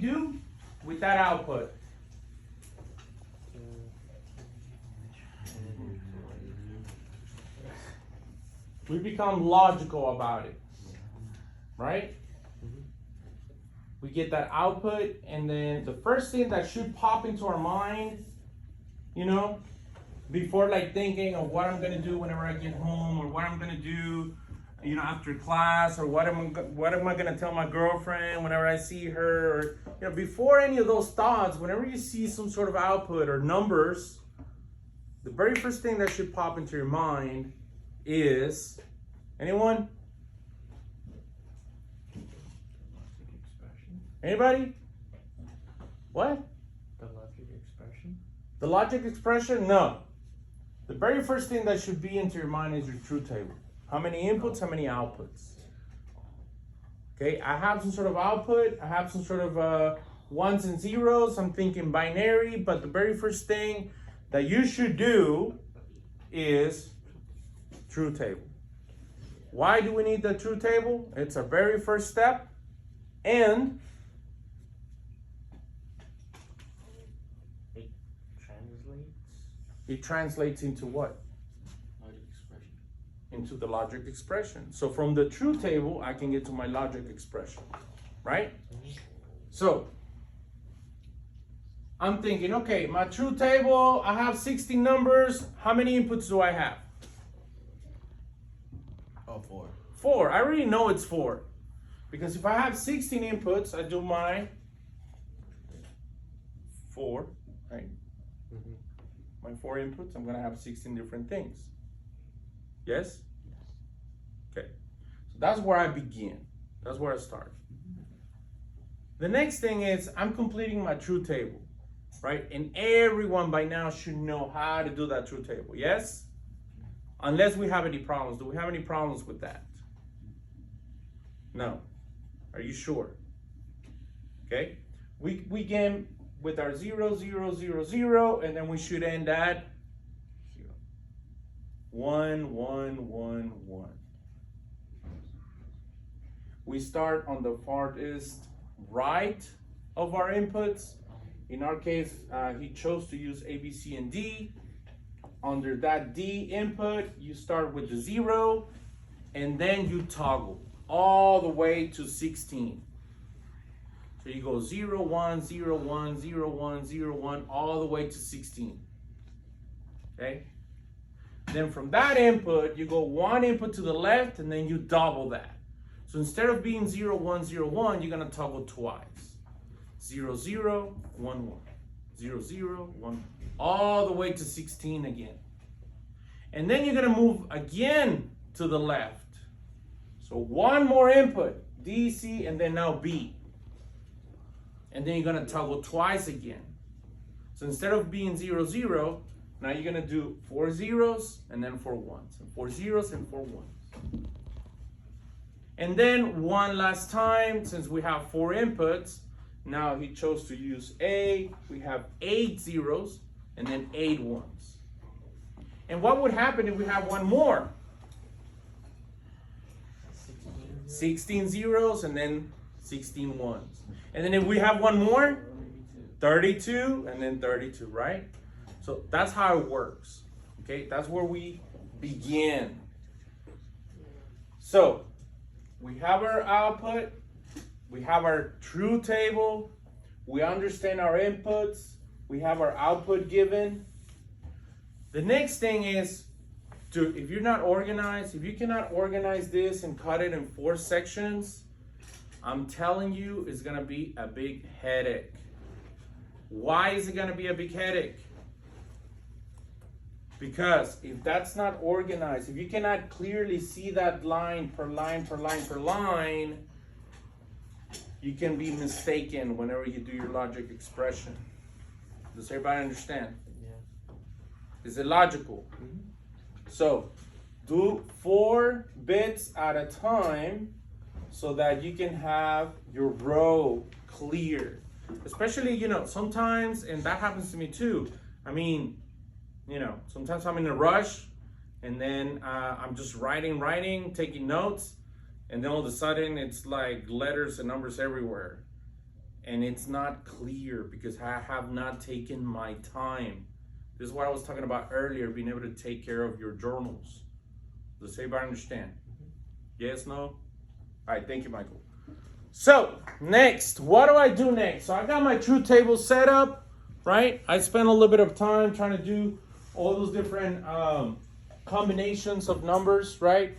do with that output? We become logical about it, right? We get that output, and then the first thing that should pop into our mind, you know, before like thinking of what I'm gonna do whenever I get home, or what I'm gonna do, you know, after class, or what am I gonna tell my girlfriend whenever I see her, or, you know, before any of those thoughts, whenever you see some sort of output or numbers, the very first thing that should pop into your mind is, anyone? Anybody? What? The logic expression? The logic expression? No. The very first thing that should be into your mind is your truth table. How many inputs, how many outputs? Okay, I have some sort of output, I have some sort of ones and zeros, I'm thinking binary, but the very first thing that you should do is truth table. Why do we need the truth table? It's our very first step, and it translates into what? Logic expression. Into the logic expression. So from the truth table, I can get to my logic expression, right? So I'm thinking, okay, my truth table, I have 16 numbers. How many inputs do I have? Oh, 4. 4. I already know it's 4. Because if I have 16 inputs, I do my 4, right? Mm-hmm. My 4 inputs, I'm gonna have 16 different things. Yes? Okay. So that's where I begin. That's where I start. The next thing is I'm completing my truth table, right? And everyone by now should know how to do that truth table. Yes? Unless we have any problems. Do we have any problems with that? No. Are you sure? Okay. We begin with our 0, 0, 0, 0, and then we should end at 1, 1, 1, 1. We start on the farthest right of our inputs. In our case, he chose to use A, B, C, and D. Under that D input, you start with the 0, and then you toggle all the way to 16. So you go 0, 1, 0, 1, 0, 1, 0, 1, all the way to 16. Okay? Then from that input, you go 1 input to the left, and then you double that. So instead of being 0, 1, 0, 1, you're going to toggle twice. 0, 0, 1, 1. 0, 0, 1, all the way to 16 again. And then you're going to move again to the left. So 1 more input, D, C, and then now B. And then you're going to toggle twice again. So instead of being 0, 0, now you're going to do 4 zeros and then 4 ones. And 4 zeros and 4 ones. And then one last time, since we have 4 inputs, now he chose to use A. We have 8 zeros and then 8 ones. And what would happen if we have one more? 16 zeros and then 16 ones. And then if we have one more, 32 and then 32, right? So that's how it works. Okay, that's where we begin. So we have our output, we have our truth table, we understand our inputs, we have our output given. The next thing is, if you're not organized, if you cannot organize this and cut it in 4 sections, I'm telling you, it's gonna be a big headache. Why is it gonna be a big headache? Because if that's not organized, if you cannot clearly see that line per line per line per line, you can be mistaken whenever you do your logic expression. Does everybody understand? Yeah. Is it logical? Mm-hmm. So do 4 bits at a time so that you can have your row clear. Especially, you know, sometimes, and that happens to me too. I mean, you know, sometimes I'm in a rush and then I'm just writing, taking notes, and then all of a sudden it's like letters and numbers everywhere. and it's not clear because I have not taken my time. This is what I was talking about earlier, being able to take care of your journals. Does everybody understand? Yes, no? All right, thank you, Michael. So, next, what do I do next? So I got my truth table set up, right? I spent a little bit of time trying to do all those different combinations of numbers, right?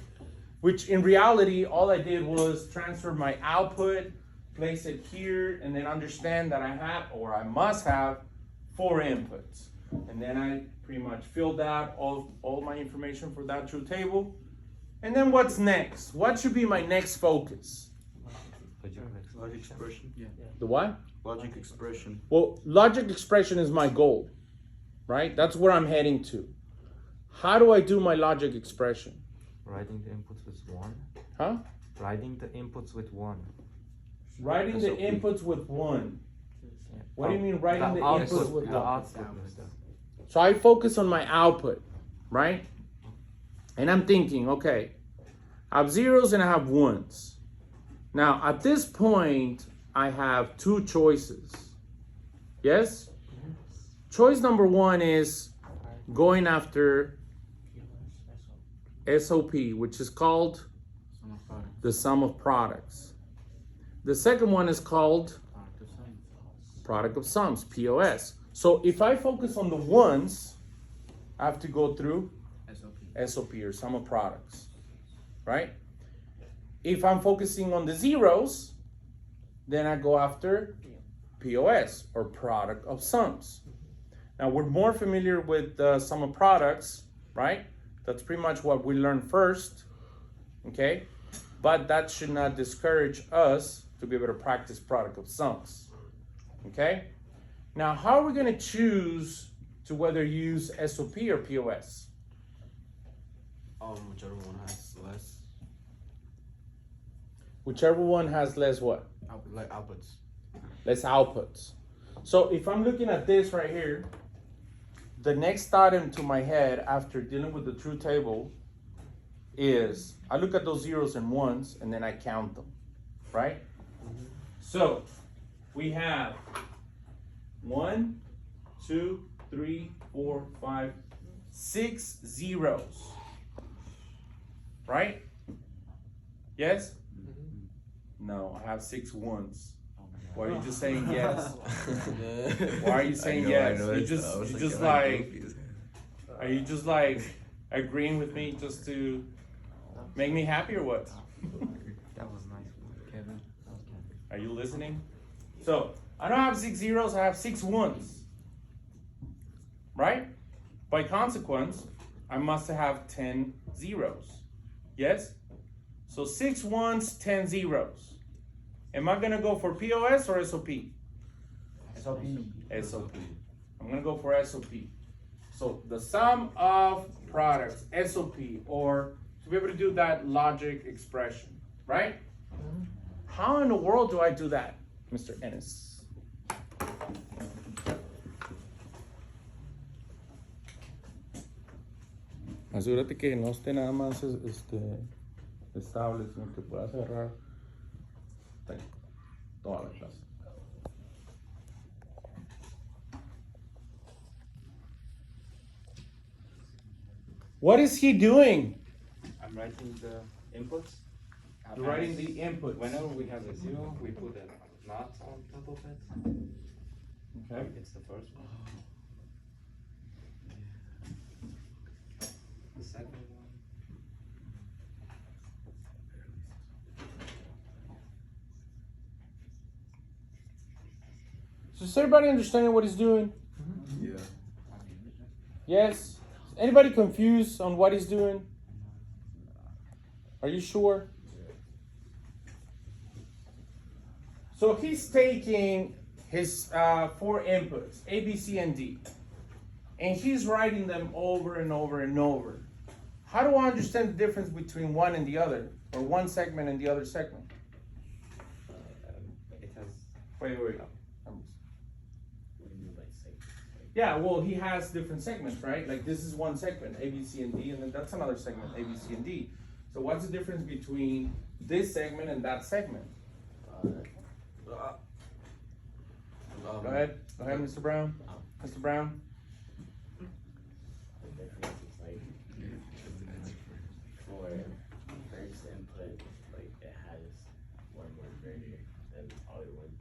Which in reality, all I did was transfer my output, place it here, and then understand that I have, or I must have, 4 inputs. And then I pretty much filled out all my information for that truth table. And then what's next? What should be my next focus? Logic expression. Yeah. The what? Logic expression. Well, logic expression is my goal, right? That's where I'm heading to. How do I do my logic expression? Writing the inputs with 1. Huh? Writing the inputs with 1. Writing the SOP. inputs with 1. Yeah. What do you mean writing the inputs with the 1? output? So I focus on my output, right? And I'm thinking, okay, I have zeros and I have ones. Now, at this point, I have 2 choices. Yes? Choice number 1 is going after SOP, which is called the sum of products. The second one is called product of sums, POS. So if I focus on the ones, I have to go through SOP or sum of products, right? If I'm focusing on the zeros, then I go after POS or product of sums. Now we're more familiar with the sum of products, right? That's pretty much what we learned first, okay? But that should not discourage us to be able to practice product of sums, okay? Now, how are we gonna choose to whether use SOP or POS? Whichever one has less. Whichever one has less what? Like outputs. Less outputs. So if I'm looking at this right here, the next thought into my head after dealing with the truth table is I look at those zeros and ones and then I count them, right? So we have 1, 2, 3, 4, 5, 6 zeros, right? Yes? No, I have 6 ones. Why are you just saying yes? Why are you saying yes? Are you just like agreeing with me just to make me happy or what? That was nice, Kevin. Are you listening? So I don't have 6 zeros, I have 6 ones. Right? By consequence, I must have 10 zeros. Yes? So 6 ones, 10 zeros. Am I gonna go for POS or SOP? SOP. SOP. I'm gonna go for SOP. So the sum of products, SOP, or to be able to do that logic expression, right? How in the world do I do that, Mr. Ennis? Asegúrate que no esté nada más estable, sino que pueda cerrar toda la clase. What is he doing? I'm writing the inputs. You're writing the inputs. Whenever we have a 0, we put a not on top of it. Okay. It's the first one. The second one. So is everybody understanding what he's doing? Yeah. Yes? Anybody confused on what he's doing? Are you sure? So he's taking his 4 inputs, A, B, C, and D, and he's writing them over and over and over. How do I understand the difference between one and the other, or one segment and the other segment? It has. Wait. Yeah, well, he has different segments, right? Like this is one segment, A, B, C, and D, and then that's another segment, A, B, C, and D. So what's the difference between this segment and that segment? Go ahead, Mr. Brown. Mr. Brown. The difference is like for first input, like it has one more inverter than the other one.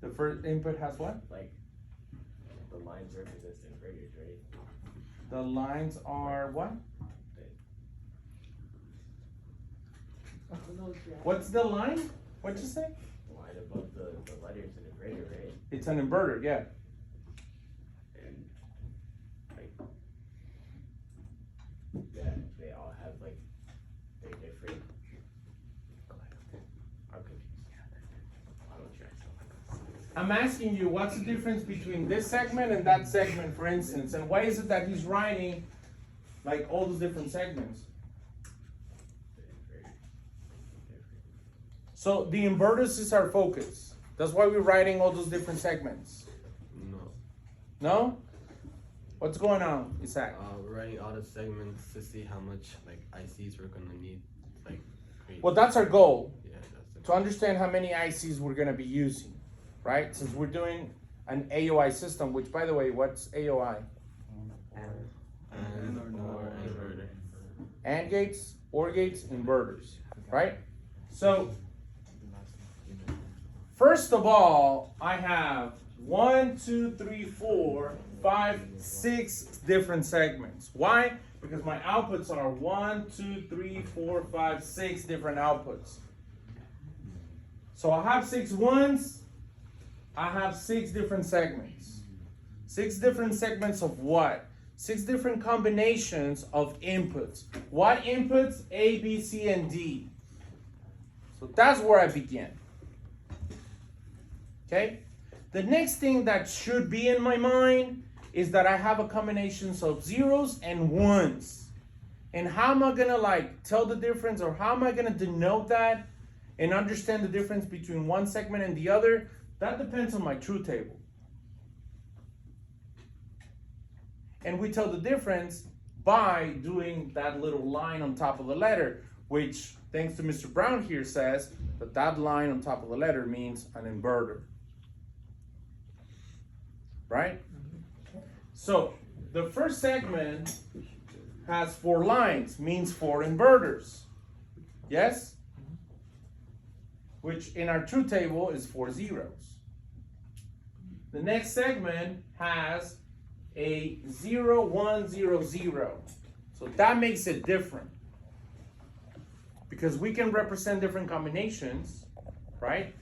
The first input has what? Like the lines represent inverters, right? The lines are what? What's the line? What'd you say? The line above the letters in inverter, right? It's an inverter, yeah. And like yeah, they all have like they're different. I'm confused. Why don't you ask something? I'm asking you, what's the difference between this segment and that segment, for instance? And why is it that he's writing like all those different segments? So the inverters is our focus. That's why we're writing all those different segments. No. No? What's going on, Isaac? We're writing all the segments to see how much like ICs we're gonna need. Like. Create. Well, that's our goal. Yeah, that's the To understand how many ICs we're gonna be using, right? Since we're doing an AOI system, which by the way, what's AOI? and or inverter. AND gates, OR gates, inverters, right? So, first of all, I have 1, 2, 3, 4, 5, 6 different segments. Why? Because my outputs are 1, 2, 3, 4, 5, 6 different outputs. So I have 6 ones, I have 6 different segments. 6 different segments of what? 6 different combinations of inputs. What inputs? A, B, C, and D. So that's where I begin. Okay? The next thing that should be in my mind is that I have a combinations of zeros and ones. And how am I gonna like tell the difference, or how am I gonna denote that and understand the difference between one segment and the other? That depends on my truth table. And we tell the difference by doing that little line on top of the letter, which, thanks to Mr. Brown here, says that that line on top of the letter means an inverter. Right? So, the first segment has 4 lines, means 4 inverters. Yes? Which in our truth table is 4 zeros. The next segment has a 0, 1, 0, 0. So that makes it different. Because we can represent different combinations, right?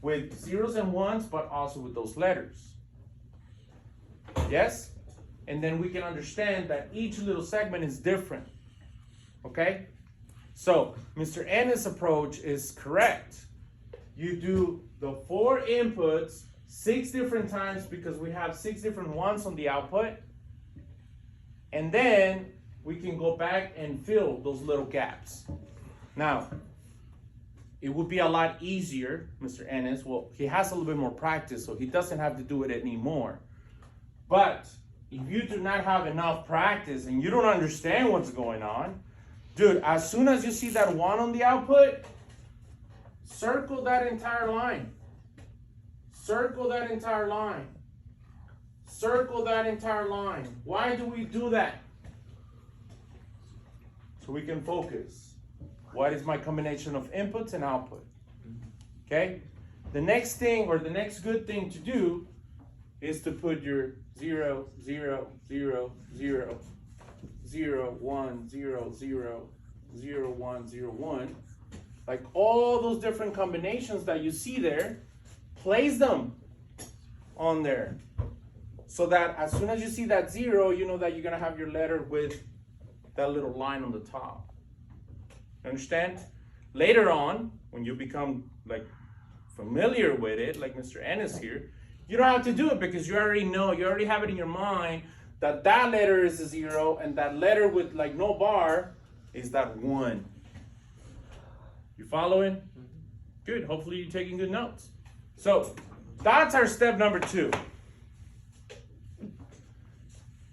With zeros and ones, but also with those letters. Yes? And then we can understand that each little segment is different. Okay? So, Mr. Ennis' approach is correct. You do the 4 inputs 6 different times because we have 6 different ones on the output. And then we can go back and fill those little gaps. Now, it would be a lot easier, Mr. Ennis. Well, he has a little bit more practice, so he doesn't have to do it anymore. But if you do not have enough practice and you don't understand what's going on, dude, as soon as you see that 1 on the output, circle that entire line. Circle that entire line. Circle that entire line. Why do we do that? So we can focus. What is my combination of inputs and output? Okay? The next thing, or the next good thing to do, is to put your 0, 0, 0, 0, 0, 1, 0, 0, 0, 1, 0, 1. Like all those different combinations that you see there, place them on there. So that as soon as you see that 0, you know that you're gonna have your letter with that little line on the top. You understand? Later on, when you become like familiar with it, like Mr. Ennis here, you don't have to do it because you already know, you already have it in your mind that that letter is a 0 and that letter with like no bar is that 1. You following? Good. Hopefully you're taking good notes. So that's our step number 2.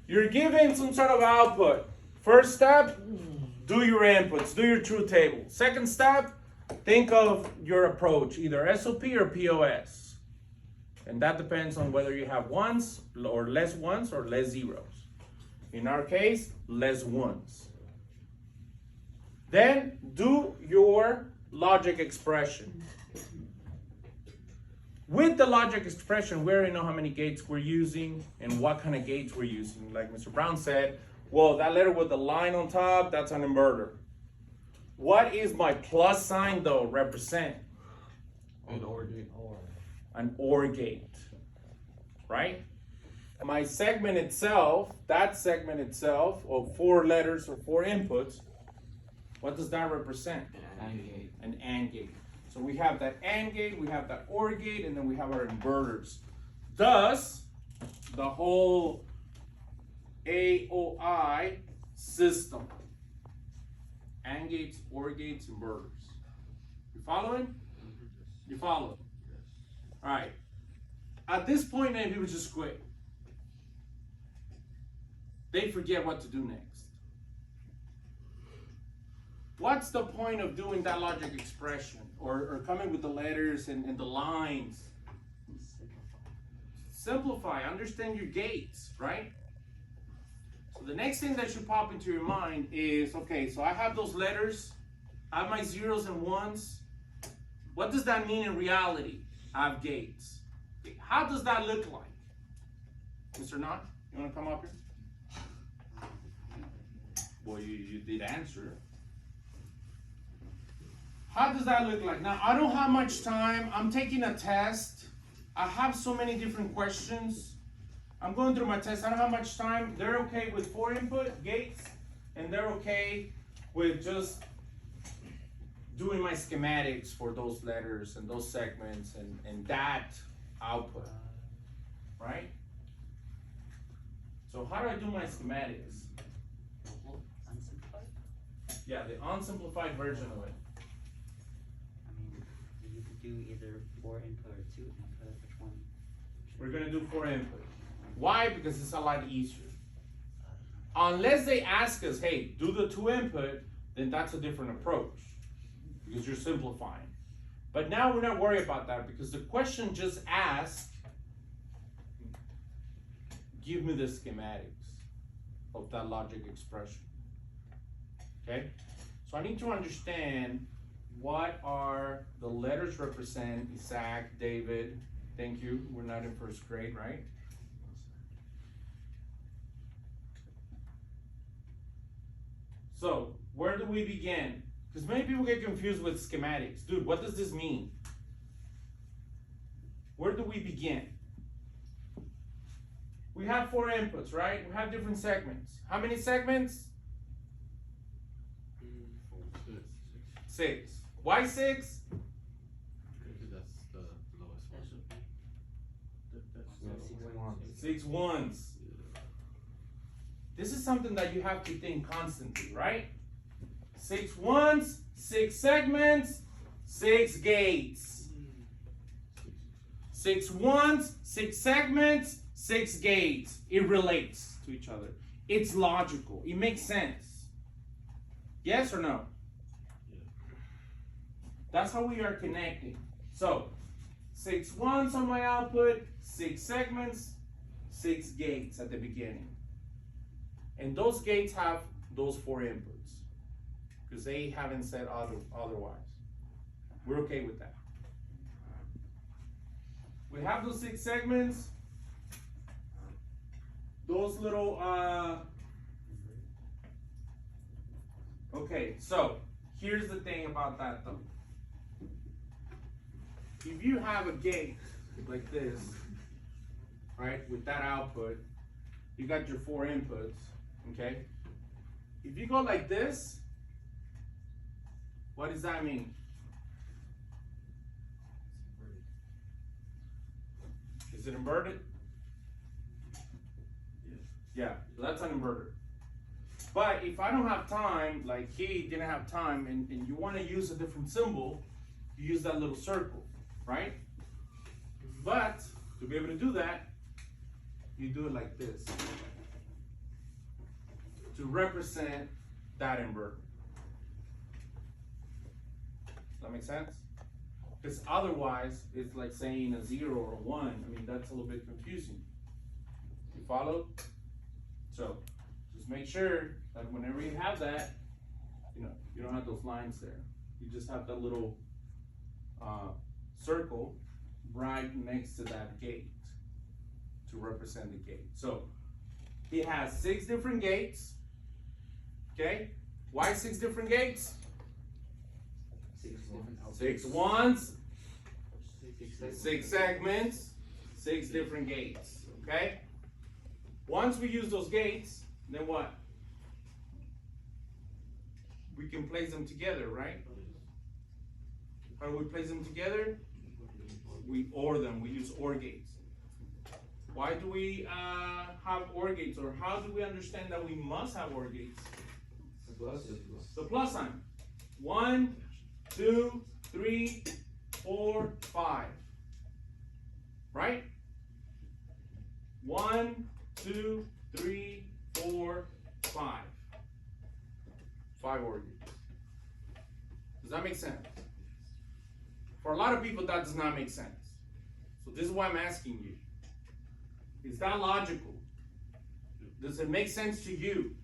You're given some sort of output. First step, do your inputs, do your truth table. Second step, think of your approach, either SOP or POS. And that depends on whether you have ones or less zeros. In our case, less ones. Then do your logic expression. With the logic expression, we already know how many gates we're using and what kind of gates we're using. Like Mr. Brown said, well, that letter with the line on top, that's an inverter. What is my plus sign though represent? An OR gate. An OR gate, right? My segment itself, that segment itself, of 4 letters or 4 inputs, what does that represent? AND gate. An AND gate. So we have that AND gate, we have that OR gate, and then we have our inverters. Thus, the whole AOI system. AND gates, OR gates, inverters. You following? You follow? All right. At this point, many people just quit. They forget what to do next. What's the point of doing that logic expression or coming with the letters and the lines? Simplify, understand your gates, right? So the next thing that should pop into your mind is, okay, so I have those letters, I have my zeros and ones. What does that mean in reality? I have gates. How does that look like? Mr. Knott, you want to come up here? Well, you did answer. How does that look like? Now, I don't have much time. I'm taking a test. I have so many different questions. I'm going through my test. I don't have much time. They're okay with 4 input gates, and they're okay with just doing my schematics for those letters and those segments and that output, right? So how do I do my schematics? Unsimplified? Yeah, the unsimplified version of it. I mean, you could do either 4 input or 2 input, which one? We're gonna do 4 input. Why? Because it's a lot easier. Unless they ask us, hey, do the 2 input, then that's a different approach because you're simplifying. But now we're not worried about that because the question just asked, give me the schematics of that logic expression. Okay? So I need to understand what are the letters represent. Isaac, David, thank you. We're not in first grade, right? So, where do we begin? Because many people get confused with schematics. Dude, what does this mean? Where do we begin? We have 4 inputs, right? We have different segments. How many segments? 6. Why 6? Because that's the lowest one. 6 ones. This is something that you have to think constantly, right? 6 ones, 6 segments, 6 gates. 6 ones, 6 segments, 6 gates. It relates to each other. It's logical. It makes sense. Yes or no? That's how we are connecting. So, 6 ones on my output, 6 segments, 6 gates at the beginning. And those gates have those 4 inputs because they haven't said otherwise. We're okay with that. We have those 6 segments. Those little, okay, so here's the thing about that though. If you have a gate like this, right, with that output, you got your 4 inputs, okay? If you go like this, what does that mean? Is it inverted? Yeah, so that's an inverter. But if I don't have time, like he didn't have time, and you want to use a different symbol, you use that little circle, right? But to be able to do that, you do it like this to represent that inverter. Does that make sense? Because otherwise, it's like saying a 0 or a 1. I mean, that's a little bit confusing. You follow? So, just make sure that whenever you have that, you know, you don't have those lines there. You just have that little circle right next to that gate to represent the gate. So, he has 6 different gates. Okay? Why 6 different gates? 6 ones, 6 segments, 6 different gates. Okay? Once we use those gates, then what? We can place them together, right? How do we place them together? We OR them. We use OR gates. Why do we have OR gates, or how do we understand that we must have OR gates? The plus sign. 1, 2, 3, 4, 5. Right? 1, 2, 3, 4, 5. 5 OR gates. Does that make sense? For a lot of people, that does not make sense. So this is why I'm asking you. Is that logical? Does it make sense to you?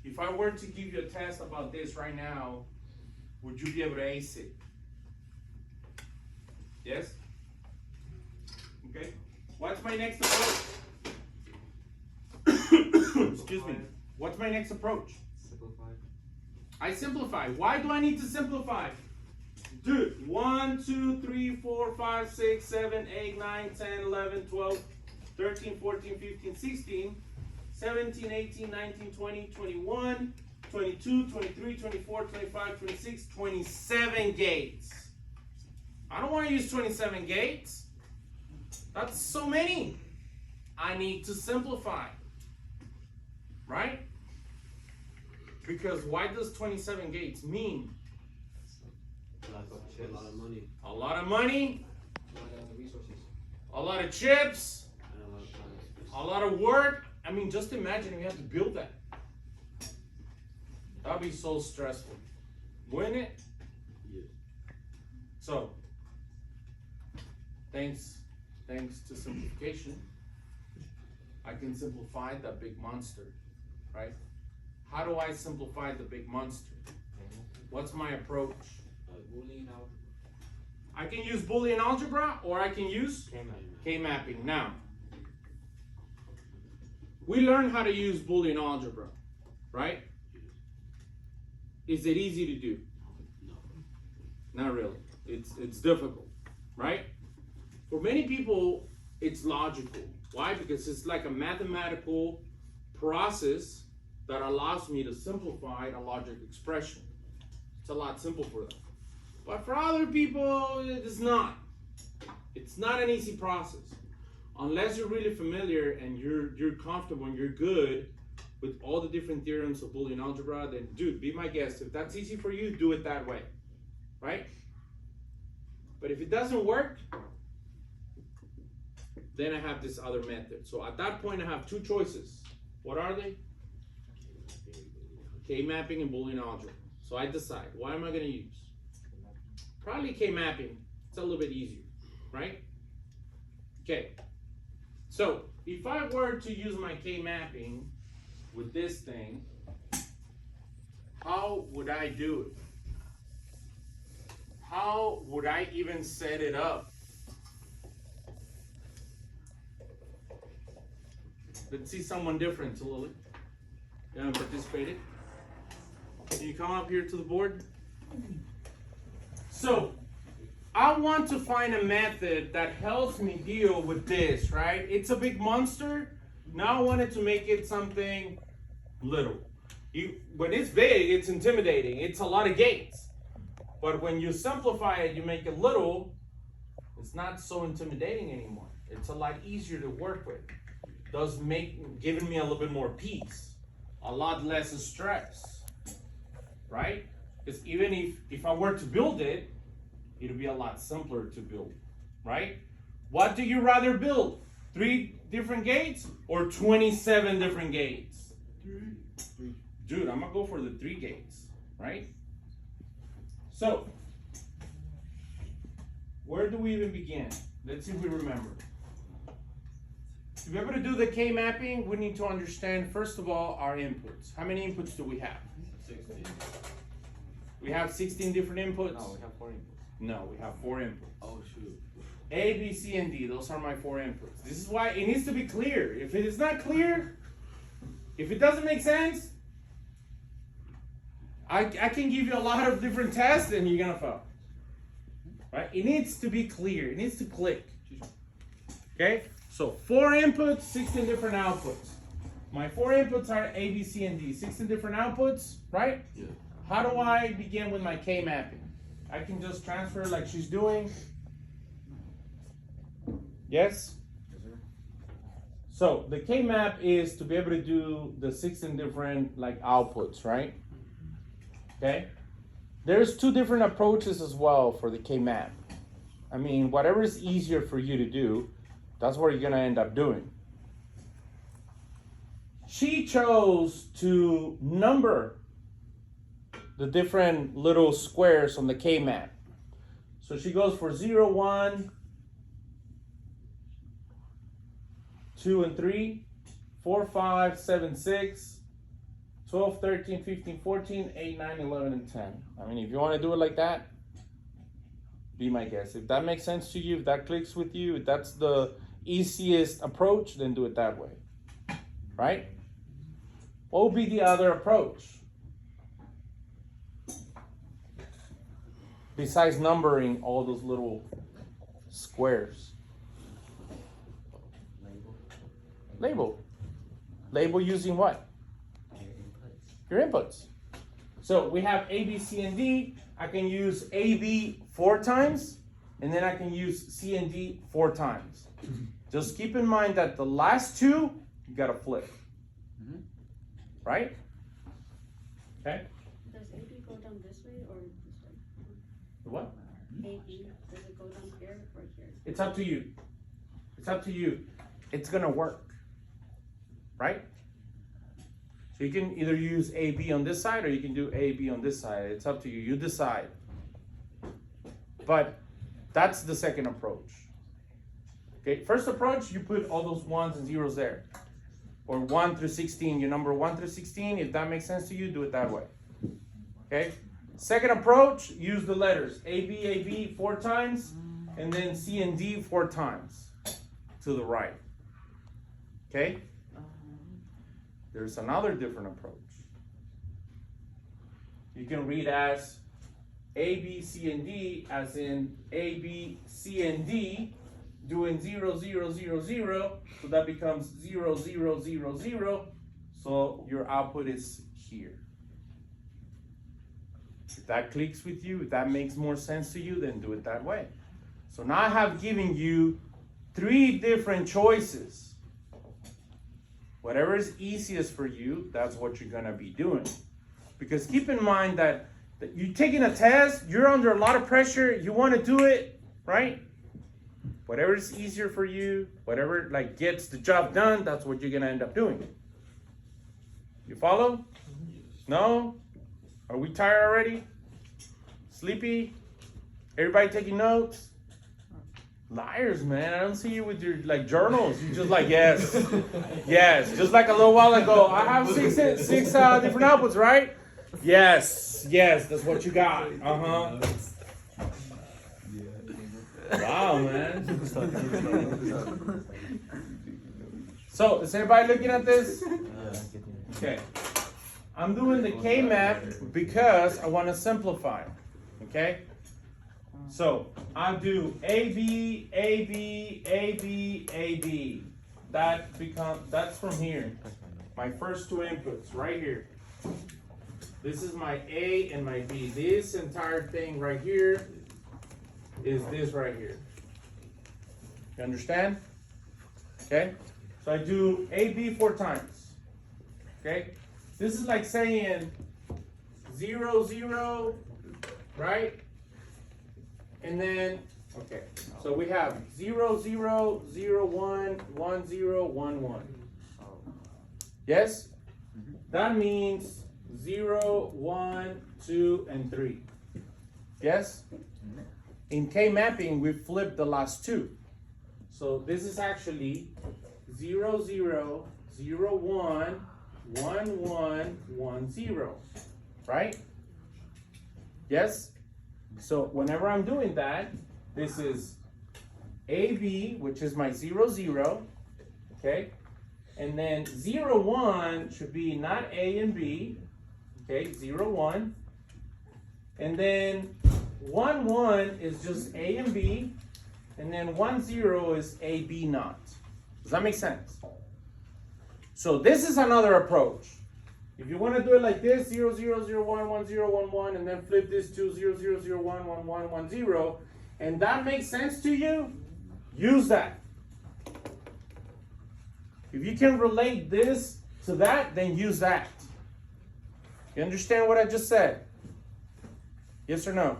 If I were to give you a test about this right now, would you be able to ace it? Yes? Okay. What's my next approach? Excuse me. What's my next approach? Simplify. I simplify. Why do I need to simplify? Dude, 1, 2, 3, 4, 5, 6, 7, 8, 9, 10, 11, 12, 13, 14, 15, 16, 17, 18, 19, 20, 21, 22, 23, 24, 25, 26, 27 gates. I don't want to use 27 gates. That's so many. I need to simplify. Right? Because why does 27 gates mean? A lot of money. A lot of money, resources. a lot of chips, And a lot of time. a lot of work. I mean, just imagine we have to build that. That'd be so stressful. Wouldn't it? Yes. So, thanks to simplification, I can simplify that big monster, right? How do I simplify the big monster? What's my approach? Boolean algebra. I can use Boolean algebra, or I can use K-mapping. Now, we learned how to use Boolean algebra, right? Is it easy to do? No. Not really. It's difficult, right? For many people, it's logical. Why? Because it's like a mathematical process that allows me to simplify a logic expression. It's a lot simpler for them. But for other people, it is not. It's not an easy process. Unless you're really familiar and you're comfortable and you're good with all the different theorems of Boolean algebra, then dude, be my guest. If that's easy for you, do it that way. Right? But if it doesn't work, then I have this other method. So at that point, I have 2 choices. What are they? K-mapping and Boolean algebra. So I decide, what am I going to use? Probably K-mapping. It's a little bit easier, right? Okay. So if I were to use my K-mapping with this thing, how would I do it? How would I even set it up? Let's see someone different, Lily. You haven't participated? Can you come up here to the board? So, I want to find a method that helps me deal with this, right? It's a big monster. Now I wanted to make it something little. When it's big, it's intimidating. It's a lot of gates. But when you simplify it, you make it little, it's not so intimidating anymore. It's a lot easier to work with. Does make giving me a little bit more peace, a lot less stress, right? Because even if I were to build it, it'll be a lot simpler to build, right? What do you rather build? 3 different gates or 27 different gates? 3. Dude, I'm gonna go for the 3 gates, right? So, where do we even begin? Let's see if we remember. To be able to do the K mapping, we need to understand, first of all, our inputs. How many inputs do we have? 16. We have 16 different inputs? No, we have 4 inputs. No, we have 4 inputs. Oh shoot. A, B, C, and D. Those are my 4 inputs. This is why it needs to be clear. If it is not clear, if it doesn't make sense, I can give you a lot of different tests and you're gonna fail. Right? It needs to be clear. It needs to click. Okay? So 4 inputs, 16 different outputs. My 4 inputs are A, B, C, and D. 16 different outputs, right? Yeah. How do I begin with my K mapping? I can just transfer like she's doing. Yes? So the K map is to be able to do the 16 different like outputs, right? Okay? There's 2 different approaches as well for the K map. I mean, whatever is easier for you to do, that's what you're gonna end up doing. She chose to number the different little squares on the K map. So she goes for 0, 1, 2 and 3, 4, 5, 7, 6, 12, 13, 15, 14, 8, 9, 11, and 10. I mean, if you want to do it like that, be my guest. If that makes sense to you, if that clicks with you, if that's the easiest approach, then do it that way. Right? What would be the other approach? Besides numbering all those little squares. Label. Label using what? Your inputs. So we have A, B, C, and D. I can use A, B 4 times, and then I can use C and D 4 times. Just keep in mind that the last 2, you gotta flip. Right? Okay? Does AB go down this way or this way? The what? AB, does it go down here or here? It's up to you. It's up to you. It's gonna work. Right? So you can either use AB on this side or you can do AB on this side. It's up to you. You decide. But that's the second approach. Okay, first approach, you put all those 1s and 0s there. Or 1 through 16, you number 1 through 16. If that makes sense to you, do it that way. Okay? Second approach, use the letters AB 4 times, and then C and D 4 times to the right. Okay? There's another different approach. You can read as A, B, C, and D, as in A, B, C, and D, doing 0, 0, 0, 0, so that becomes 0, 0, 0, 0, so your output is here. If that clicks with you, if that makes more sense to you, then do it that way. So now I have given you 3 different choices. Whatever is easiest for you, that's what you're gonna be doing. Because keep in mind that you're taking a test, you're under a lot of pressure, you wanna do it, right? Whatever is easier for you, whatever like gets the job done, that's what you're gonna end up doing. You follow? No? Are we tired already? Sleepy? Everybody taking notes? Liars, man. I don't see you with your like journals. You just like, yes. Yes. Just like a little while ago. I have six different outputs, right? Yes. Yes. That's what you got. Uh-huh. Wow, man. So, is everybody looking at this? Okay. I'm doing the K map because I want to simplify. Okay? So I do AB, AB, AB, AB. That's from here. My first 2 inputs right here. This is my A and my B. This entire thing right here is this right here. You understand? Okay? So I do AB 4 times. Okay? This is like saying 0, 0, right? And then, okay, so we have 0, 0, 0, 1, 1, 0, 1, 1. Yes? That means 0, 1, 2, and 3. Yes? In K-mapping, we flip the last two. So this is actually 0, 0, 0, 1, 1, 1, 1, 0, right? Yes? So whenever I'm doing that, this is AB, which is my 0, 0, okay? And then 0, 1 should be not A and B, okay, 0, 1. And then 1, 1 is just A and B, and then 1, 0 is A, B not. Does that make sense? So this is another approach. If you want to do it like this, 0, 0, 0, 1, 1, 0, 1, 1, and then flip this to 0, 0, 0, 1, 1, 1, 1, 0, and that makes sense to you, use that. If you can relate this to that, then use that. You understand what I just said? Yes or no?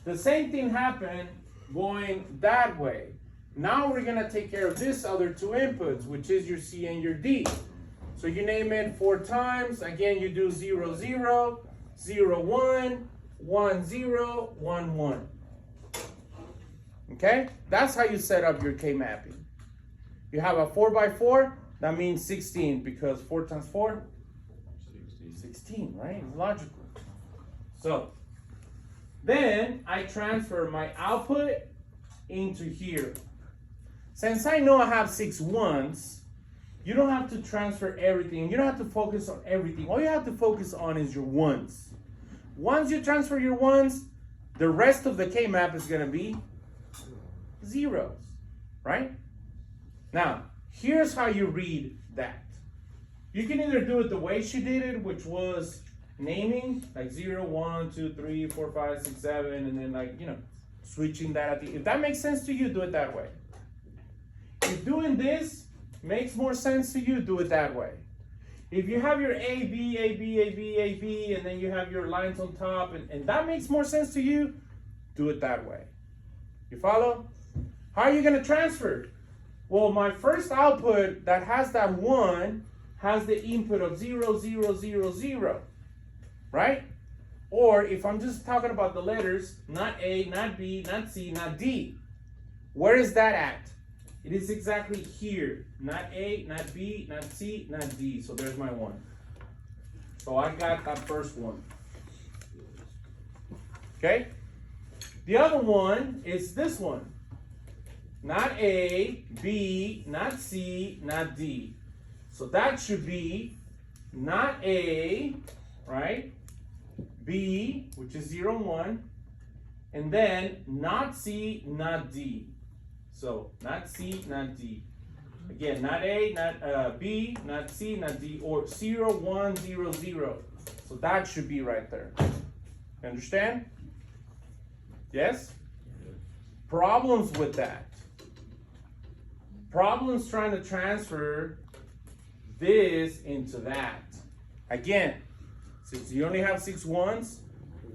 The same thing happened going that way. Now we're going to take care of this other two inputs, which is your C and your D. So you name it 4 times. Again, you do 0, 0, 0, 1, 1, 0, 1, 1. Okay? That's how you set up your K-mapping. You have a 4 by 4, that means 16, because 4 times 4? 16, right? It's logical. So, then I transfer my output into here. Since I know I have 6 ones, you don't have to transfer everything. You don't have to focus on everything. All you have to focus on is your ones. Once you transfer your ones, the rest of the K-map is going to be zeros, right? Now, here's how you read that. You can either do it the way she did it, which was naming, like 0, 1, 2, 3, 4, 5, 6, 7, and then like, switching that at the, if that makes sense to you, do it that way. If doing this makes more sense to you, do it that way. If you have your A, B, A, B, A, B, A, B, and then you have your lines on top, and that makes more sense to you, do it that way. You follow? How are you going to transfer? Well, my first output that has that 1 has the input of 0, 0, 0, 0, right? Or if I'm just talking about the letters, not A, not B, not C, not D, where is that at? It is exactly here. Not A, not B, not C, not D. So there's my 1. So I got that first one. Okay? The other one is this one. Not A, B, not C, not D. So that should be not A, right? B, which is 0, 1. And then not C, not D. So not C, not D. Again, not A, not B, not C, not D, or 0, 1, 0, 0. So that should be right there. You understand? Yes? Problems with that. Problems trying to transfer this into that. Again, since you only have 6 ones,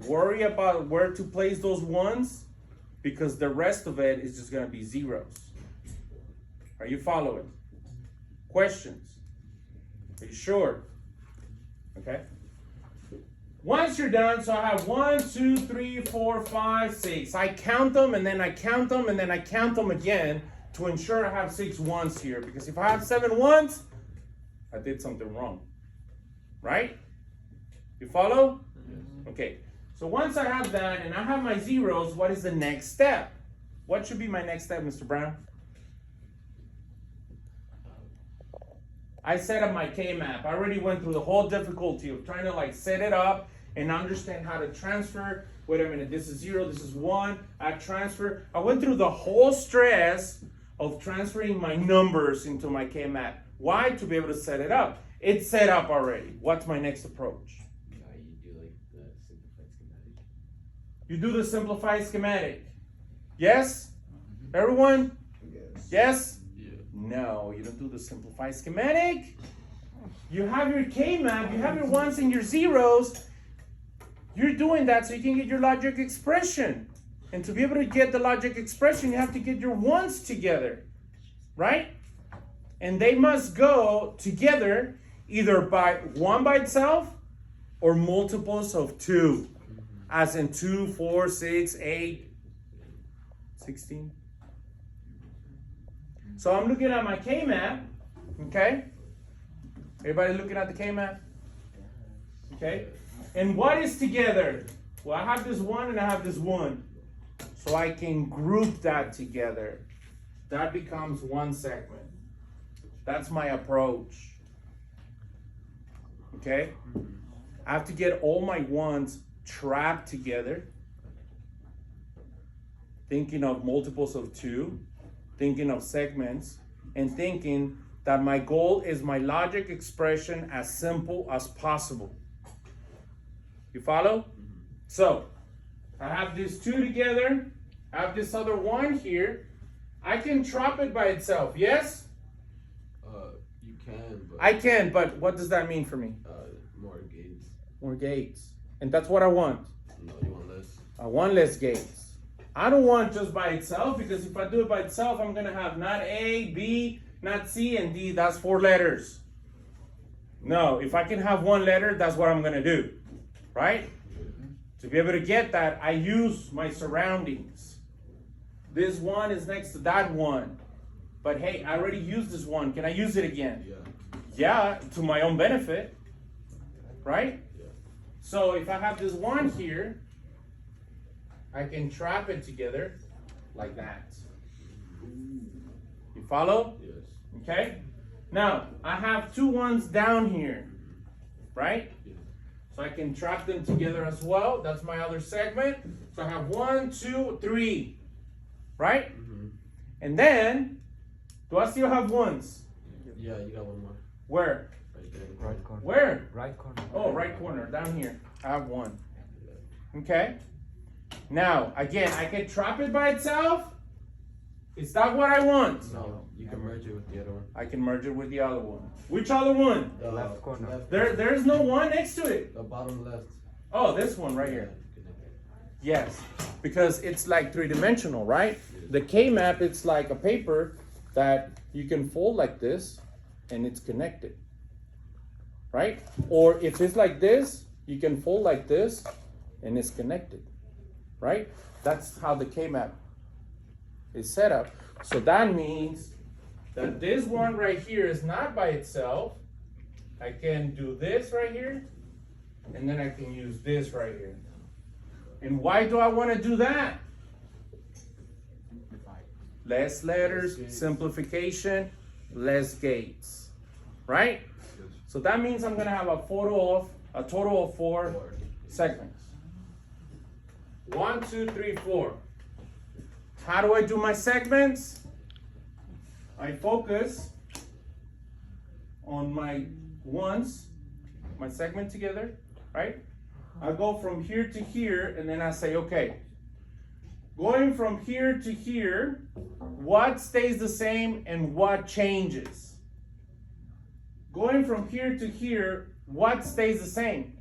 worry about where to place those ones, because the rest of it is just going to be zeros. Are you following? Questions? Are you sure? Okay. Once you're done, so I have 1, 2, 3, 4, 5, 6. I count them, and then I count them, and then I count them again to ensure I have 6 ones here. Because if I have 7 ones, I did something wrong. Right? You follow? Okay. So once I have that and I have my zeros, what is the next step? What should be my next step, Mr. Brown? I set up my K-map. I already went through the whole difficulty of trying to like set it up and understand how to transfer. Wait a minute, this is 0, this is 1. I transfer. I went through the whole stress of transferring my numbers into my K-map. Why? To be able to set it up. It's set up already. What's my next approach? You do the simplified schematic. Yes? Everyone? Yes? Yeah. No, you don't do the simplified schematic. You have your K-map, you have your ones and your zeros. You're doing that so you can get your logic expression. And to be able to get the logic expression, you have to get your ones together. Right? And they must go together either by 1 by itself or multiples of 2. As in 2, 4, 6, 8, 16. So I'm looking at my K-map, okay? Everybody looking at the K-map? Okay? And what is together? Well, I have this one and I have this one. So I can group that together. That becomes one segment. That's my approach. Okay? I have to get all my ones trapped together. Thinking of multiples of 2, thinking of segments, and thinking that my goal is my logic expression as simple as possible. You follow? So, I have these 2 together, I have this other 1 here. I can trap it by itself, yes? You can, but I can, but what does that mean for me? more gates. More gates. And that's what I want. No, you want less. I want less gates. I don't want just by itself, because if I do it by itself, I'm gonna have not A, B, not C, and D. That's 4 letters. No, if I can have 1 letter, that's what I'm gonna do, right? To be able to get that, I use my surroundings. This 1 is next to that 1. But hey, I already used this 1. Can I use it again? Yeah. Yeah, to my own benefit, right? Yeah. So if I have this 1 here, I can trap it together like that. You follow? Yes. Okay? Now, I have 2 1s down here, right? Yes. So I can trap them together as well. That's my other segment. So I have 1, 2, 3, right? Mm-hmm. And then, do I still have 1s? Yeah, you got 1 more. Where? Right there. Right corner. Where? Right corner. Oh, right corner, down here. I have 1. Okay? Now, again, I can trap it by itself. Is that what I want? No, you can merge it with the other one. I can merge it with the other one. Which other one? The Left corner. There's no 1 next to it. The bottom left. Oh, this one right here. Connect it. Yes, because it's like 3-dimensional, right? The K-map, it's like a paper that you can fold like this and it's connected, right? Or if it's like this, you can fold like this and it's connected, right? That's how the K-map is set up. So that means that this one right here is not by itself. I can do this right here, and then I can use this right here. And why do I want to do that? Less letters, simplification, less gates, right? So that means I'm gonna have a total of 4 segments. 1, 2, 3, 4. How do I do my segments? I focus on my ones, my segment together, right? I go from here to here, and then I say, okay, going from here to here, what stays the same and what changes? Going from here to here, what stays the same?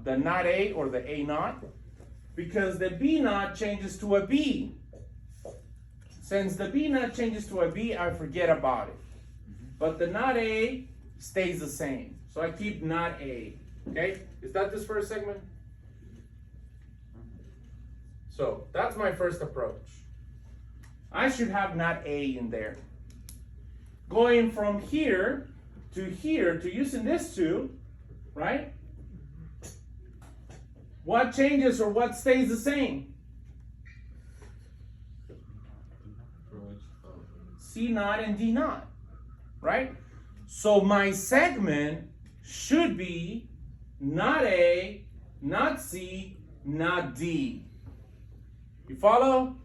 The not A or the A naught? Because the B naught changes to a B. Since the B naught changes to a B, I forget about it. But the not A stays the same. So I keep not A. Okay? Is that this first segment? So that's my first approach. I should have not A in there. Going from here to using this 2, right? What changes or what stays the same? For which? C naught and D naught, right? So my segment should be not A, not C, not D. You follow?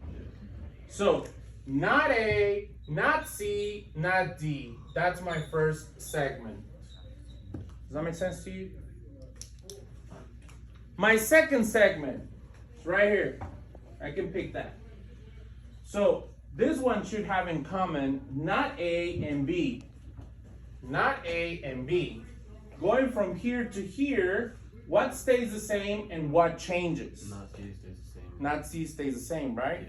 So not A, not C, not D. That's my first segment. Does that make sense to you? My second segment is right here. I can pick that. So this one should have in common not A and B. Not A and B. Going from here to here, what stays the same and what changes? Not C stays the same. Not C stays the same, right?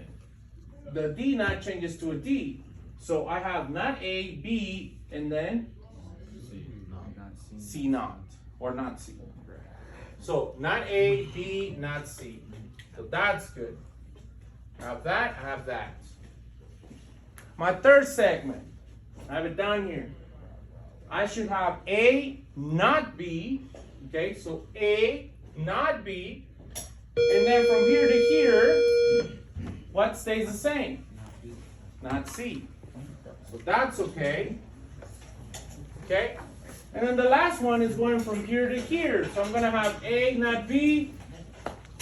Yeah. The D not changes to a D. So I have not A, B, and then C. No. C naught, or not C. So not A, B, not C. So that's good. I have that, I have that. My third segment, I have it down here. I should have A, not B. Okay, so A, not B. And then from here to here, what stays the same? Not C. So that's okay. Okay? And then the last one is going from here to here. So I'm going to have A, not B,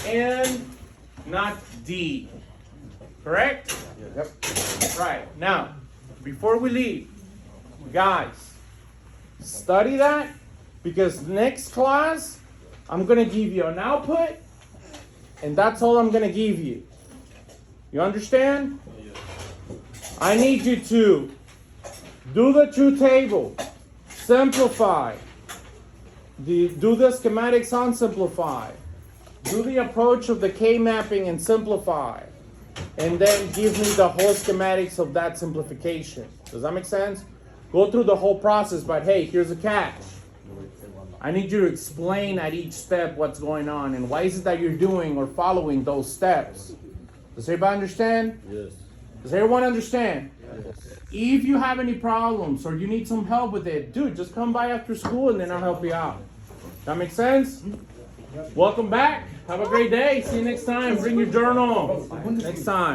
and not D. Correct? Yep. Right. Now, before we leave, guys, study that, because next class, I'm going to give you an output, and that's all I'm going to give you. You understand? I need you to do the truth table, simplify, do the schematics on simplify, do the approach of the K mapping and simplify, and then give me the whole schematics of that simplification. Does that make sense? Go through the whole process, but hey, here's a catch. I need you to explain at each step what's going on and why is it that you're doing or following those steps. Does everybody understand? Yes. Does everyone understand? Yes. If you have any problems or you need some help with it, dude, just come by after school and then I'll help you out. That make sense? Welcome back. Have a great day. See you next time. Bring your journal next time.